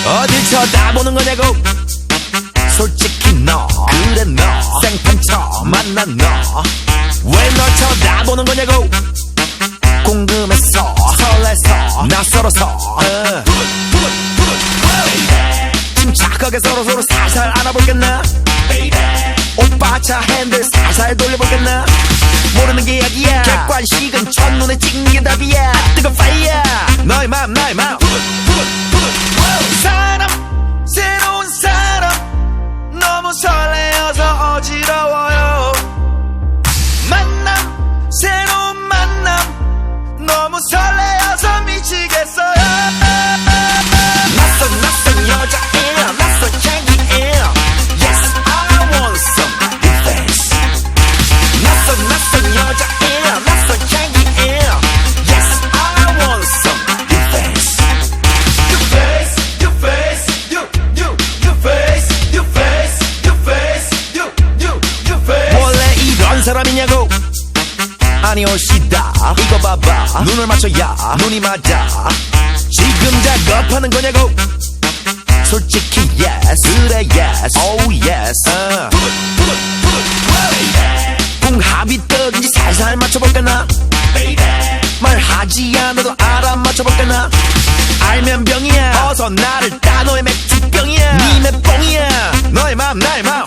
어딜 쳐다보는 거냐고. 솔직히 너 그래 너 생판 처음 만난 너 왜 널 쳐다보는 거냐고. 궁금해서 설레서 낯설어서 침착하게 서로서로 살살 알아볼겠나. 오빠 차 핸들 살살 돌려볼겠나. 모르는 게 약이야. 객관식은 첫눈에 찍는 게 답이야. 뜨거운 파이어 너의 맘 나의 맘. 사람 새로운 사람 너무 설레어서 어지러워요. 만남 새로운 만남 너무 설레어서 미치겠어요. 낯선 여자예요. 낯선 향기예요. Yes I want some new face. 낯선 여자예요. 낯선 향기예요. Yes I want some new face. New face, new face, new face, new face, new face, new face. 원래 이런 사람이냐고. 아니 올시다 이거 봐봐. 눈을 맞춰야 눈이 맞아. 지금 작업하는 거냐고. 솔직히 yes 그래 yes oh yes 궁합이 뜨든지 살살 맞춰볼까나. 말하지 않아도 알아 맞춰볼까나. 알면 병이야. 어서 나를 따. 너의 맥주병이야. 니 내 뽕이야. 너의 맘 나의 맘.